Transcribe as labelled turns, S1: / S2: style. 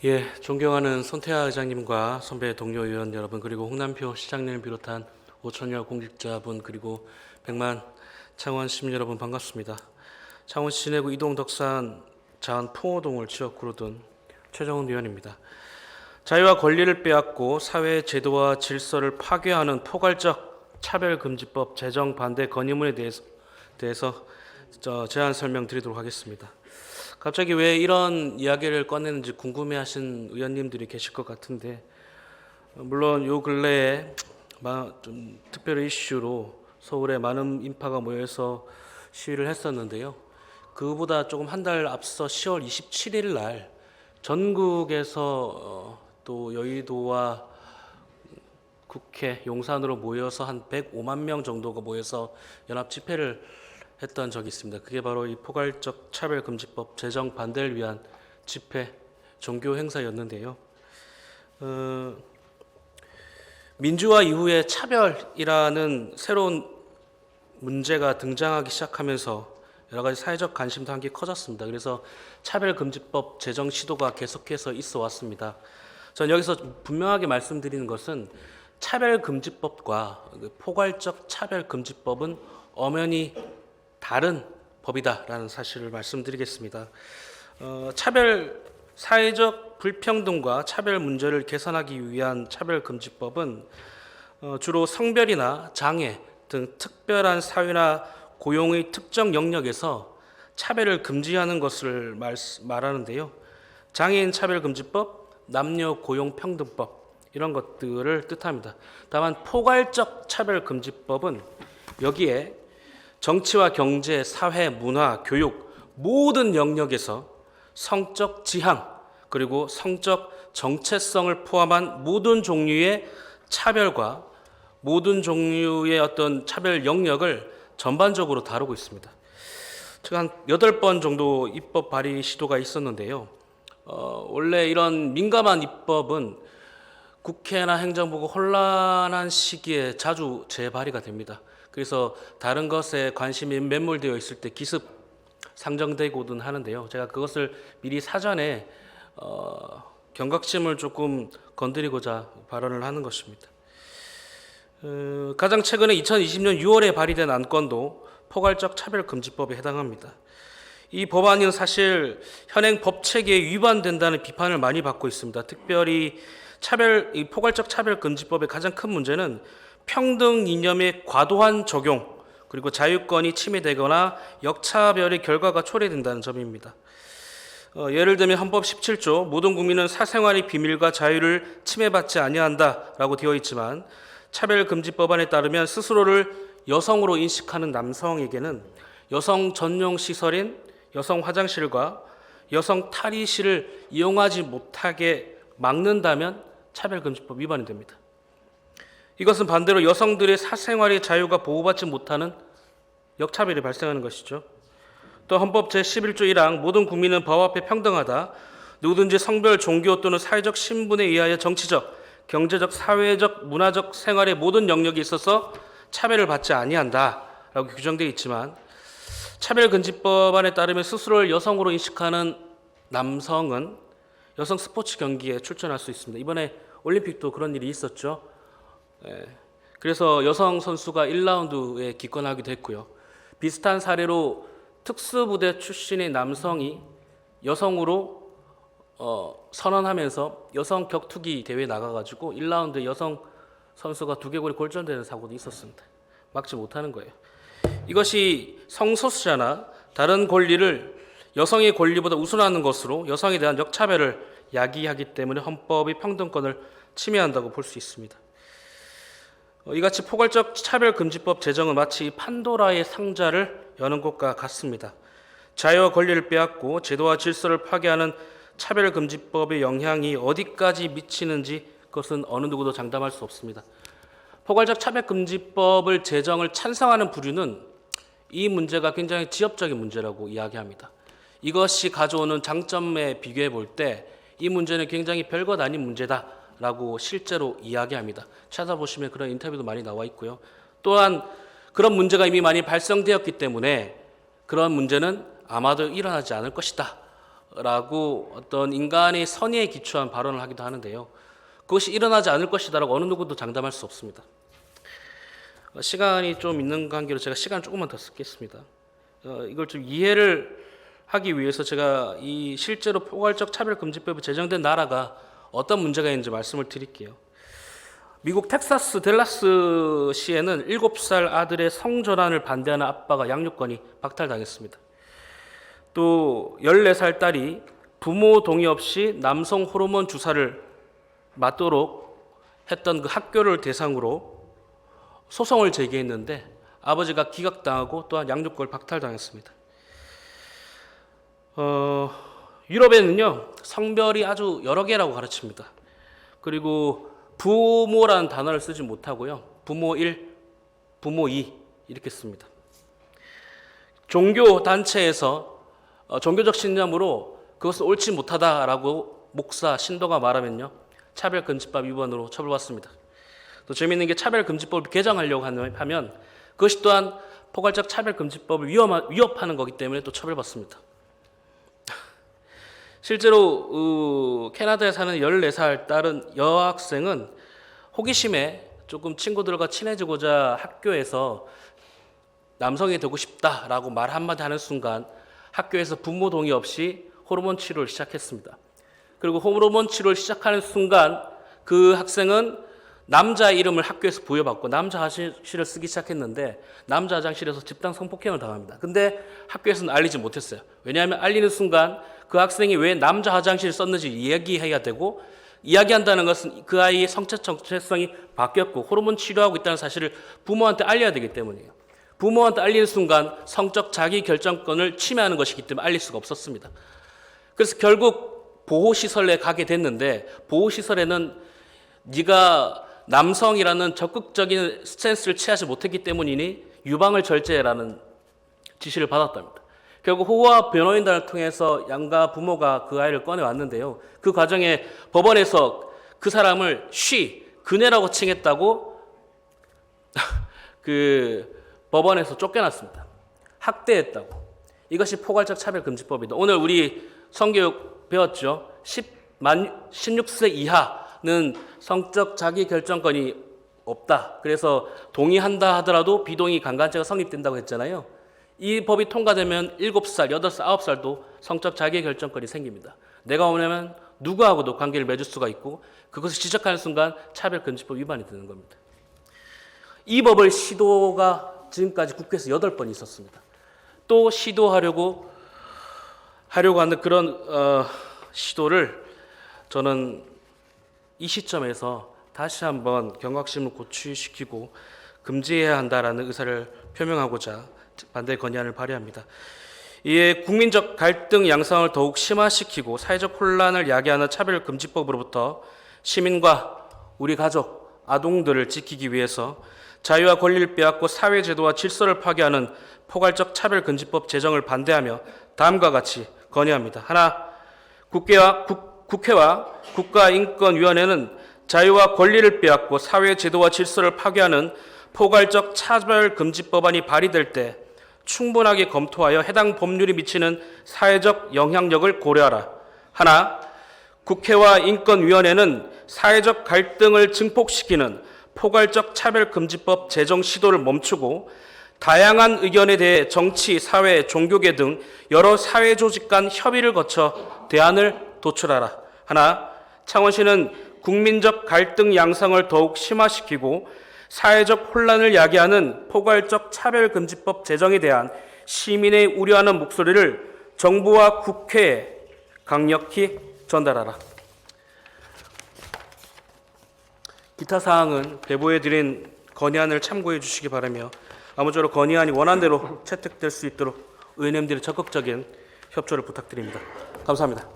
S1: 예, 존경하는 손태하 의장님과 선배 동료 의원 여러분, 그리고 홍남표 시장님을 비롯한 5천여 공직자분, 그리고 100만 창원 시민 여러분 반갑습니다. 창원시 진해구 이동 덕산 자안 풍호동을 지역구로 둔 최정훈 의원입니다. 자유와 권리를 빼앗고 사회 제도와 질서를 파괴하는 포괄적 차별금지법 제정 반대 건의문에 대해서 제안 설명드리도록 하겠습니다. 갑자기 왜 이런 이야기를 꺼내는지 궁금해하신 의원님들이 계실 것 같은데, 물론 요 근래에 좀 특별 이슈로 서울에 많은 인파가 모여서 시위를 했었는데요. 그보다 조금 한 달 앞서 10월 27일 날 전국에서 또 여의도와 국회 용산으로 모여서 한 105만 명 정도가 모여서 연합 집회를 했던 적이 있습니다. 그게 바로 이 포괄적 차별금지법 제정 반대를 위한 집회, 종교 행사였는데요. 민주화 이후에 차별이라는 새로운 문제가 등장하기 시작하면서 여러 가지 사회적 관심도 함께 커졌습니다. 그래서 차별금지법 제정 시도가 계속해서 있어 왔습니다. 전 여기서 분명하게 말씀드리는 것은 차별금지법과 포괄적 차별금지법은 엄연히 다른 법이다라는 사실을 말씀드리겠습니다. 사회적 불평등과 차별 문제를 개선하기 위한 차별금지법은 주로 성별이나 장애 등 특별한 사회나 고용의 특정 영역에서 차별을 금지하는 것을 말하는데요. 장애인 차별금지법, 남녀 고용평등법 이런 것들을 뜻합니다. 다만 포괄적 차별금지법은 여기에 정치와 경제, 사회, 문화, 교육 모든 영역에서 성적 지향 그리고 성적 정체성을 포함한 모든 종류의 차별과 모든 종류의 어떤 차별 영역을 전반적으로 다루고 있습니다. 제가 한 8번 정도 입법 발의 시도가 있었는데요. 원래 이런 민감한 입법은 국회나 행정부가 혼란한 시기에 자주 재발의가 됩니다. 그래서 다른 것에 관심이 매몰되어 있을 때 기습 상정되고는 하는데요. 제가 그것을 미리 사전에 경각심을 조금 건드리고자 발언을 하는 것입니다. 가장 최근에 2020년 6월에 발의된 안건도 포괄적 차별금지법에 해당합니다. 이 법안은 사실 현행 법체계에 위반된다는 비판을 많이 받고 있습니다. 특별히 이 포괄적 차별금지법의 가장 큰 문제는 평등 이념의 과도한 적용, 그리고 자유권이 침해되거나 역차별의 결과가 초래된다는 점입니다. 예를 들면 헌법 17조 모든 국민은 사생활의 비밀과 자유를 침해받지 아니한다라고 되어 있지만 차별금지법안에 따르면 스스로를 여성으로 인식하는 남성에게는 여성 전용 시설인 여성 화장실과 여성 탈의실을 이용하지 못하게 막는다면 차별금지법 위반이 됩니다. 이것은 반대로 여성들의 사생활의 자유가 보호받지 못하는 역차별이 발생하는 것이죠. 또 헌법 제11조 1항 모든 국민은 법 앞에 평등하다. 누구든지 성별, 종교 또는 사회적 신분에 의하여 정치적, 경제적, 사회적, 문화적 생활의 모든 영역에 있어서 차별을 받지 아니한다 라고 규정되어 있지만 차별금지법안에 따르면 스스로를 여성으로 인식하는 남성은 여성 스포츠 경기에 출전할 수 있습니다. 이번에 올림픽도 그런 일이 있었죠. 그래서 여성 선수가 1라운드에 기권하기도 했고요. 비슷한 사례로 특수부대 출신의 남성이 여성으로 선언하면서 여성 격투기 대회에 나가가지고 1라운드에 여성 선수가 두개골이 골절되는 사고도 있었습니다. 막지 못하는 거예요. 이것이 성소수자나 다른 권리를 여성의 권리보다 우선하는 것으로 여성에 대한 역차별을 야기하기 때문에 헌법의 평등권을 침해한다고 볼 수 있습니다. 이같이 포괄적 차별금지법 제정은 마치 판도라의 상자를 여는 것과 같습니다. 자유와 권리를 빼앗고 제도와 질서를 파괴하는 차별금지법의 영향이 어디까지 미치는지 그것은 어느 누구도 장담할 수 없습니다. 포괄적 차별금지법을 제정을 찬성하는 부류는 이 문제가 굉장히 지엽적인 문제라고 이야기합니다. 이것이 가져오는 장점에 비교해 볼 때 이 문제는 굉장히 별것 아닌 문제다라고 실제로 이야기합니다. 찾아보시면 그런 인터뷰도 많이 나와 있고요. 또한 그런 문제가 이미 많이 발생되었기 때문에 그런 문제는 아마도 일어나지 않을 것이다 라고 어떤 인간의 선의에 기초한 발언을 하기도 하는데요. 그것이 일어나지 않을 것이다라고 어느 누구도 장담할 수 없습니다. 시간이 좀 있는 관계로 제가 시간을 조금만 더 쓰겠습니다. 이걸 좀 이해를 하기 위해서 제가 이 실제로 포괄적 차별금지법이 제정된 나라가 어떤 문제가 있는지 말씀을 드릴게요. 미국 텍사스 댈러스 시에는 7살 아들의 성전환을 반대하는 아빠가 양육권이 박탈당했습니다. 또 14살 딸이 부모 동의 없이 남성 호르몬 주사를 맞도록 했던 그 학교를 대상으로 소송을 제기했는데 아버지가 기각당하고 또한 양육권을 박탈당했습니다. 유럽에는요, 성별이 아주 여러 개라고 가르칩니다. 그리고 부모라는 단어를 쓰지 못하고요, 부모 1, 부모 2 이렇게 씁니다. 종교 단체에서 종교적 신념으로 그것을 옳지 못하다라고 목사, 신도가 말하면요, 차별금지법 위반으로 처벌받습니다. 또 재미있는 게 차별금지법을 개정하려고 하면 그것이 또한 포괄적 차별금지법을 위협하는 거기 때문에 또 처벌받습니다. 실제로 캐나다에 사는 14살 딸은 여학생은 호기심에 조금 친구들과 친해지고자 학교에서 남성이 되고 싶다라고 말 한마디 하는 순간 학교에서 부모 동의 없이 호르몬 치료를 시작했습니다. 그리고 호르몬 치료를 시작하는 순간 그 학생은 남자 이름을 학교에서 부여받고 남자 화장실을 쓰기 시작했는데 남자 화장실에서 집단 성폭행을 당합니다. 근데 학교에서는 알리지 못했어요. 왜냐하면 알리는 순간 그 학생이 왜 남자 화장실을 썼는지 이야기해야 되고, 이야기한다는 것은 그 아이의 성적 정체성이 바뀌었고 호르몬 치료하고 있다는 사실을 부모한테 알려야 되기 때문이에요. 부모한테 알리는 순간 성적 자기 결정권을 침해하는 것이기 때문에 알릴 수가 없었습니다. 그래서 결국 보호시설에 가게 됐는데, 보호시설에는 네가 남성이라는 적극적인 스탠스를 취하지 못했기 때문이니 유방을 절제라는 지시를 받았답니다. 결국 호화 변호인단을 통해서 양가 부모가 그 아이를 꺼내왔는데요, 그 과정에 법원에서 그 사람을 그네라고 칭했다고 그 법원에서 쫓겨났습니다. 학대했다고. 이것이 포괄적 차별금지법이다. 오늘 우리 성교육 배웠죠. 16세 이하는 성적 자기결정권이 없다. 그래서 동의한다 하더라도 비동의 강간죄가 성립된다고 했잖아요. 이 법이 통과되면 7살, 8살, 9살도 성적 자기결정권이 생깁니다. 내가 오면 누구하고도 관계를 맺을 수가 있고 그것을 지적하는 순간 차별금지법 위반이 되는 겁니다. 이 법을 시도가 지금까지 국회에서 8번 있었습니다. 또 시도하려고 하는 그런 시도를 저는 이 시점에서 다시 한번 경각심을 고취시키고 금지해야 한다라는 의사를 표명하고자 반대 건의안을 발의합니다. 이에 국민적 갈등 양상을 더욱 심화시키고 사회적 혼란을 야기하는 차별금지법으로부터 시민과 우리 가족, 아동들을 지키기 위해서 자유와 권리를 빼앗고 사회제도와 질서를 파괴하는 포괄적 차별금지법 제정을 반대하며 다음과 같이 건의합니다. 하나, 국회와 국가인권위원회는 자유와 권리를 빼앗고 사회제도와 질서를 파괴하는 포괄적 차별금지법안이 발의될 때 충분하게 검토하여 해당 법률이 미치는 사회적 영향력을 고려하라. 하나, 국회와 인권위원회는 사회적 갈등을 증폭시키는 포괄적 차별금지법 제정 시도를 멈추고 다양한 의견에 대해 정치, 사회, 종교계 등 여러 사회조직 간 협의를 거쳐 대안을 도출하라. 하나, 창원시는 국민적 갈등 양상을 더욱 심화시키고 사회적 혼란을 야기하는 포괄적 차별금지법 제정에 대한 시민의 우려하는 목소리를 정부와 국회에 강력히 전달하라. 기타 사항은 배부해드린 건의안을 참고해 주시기 바라며 아무쪼록 건의안이 원안대로 채택될 수 있도록 의원님들의 적극적인 협조를 부탁드립니다. 감사합니다.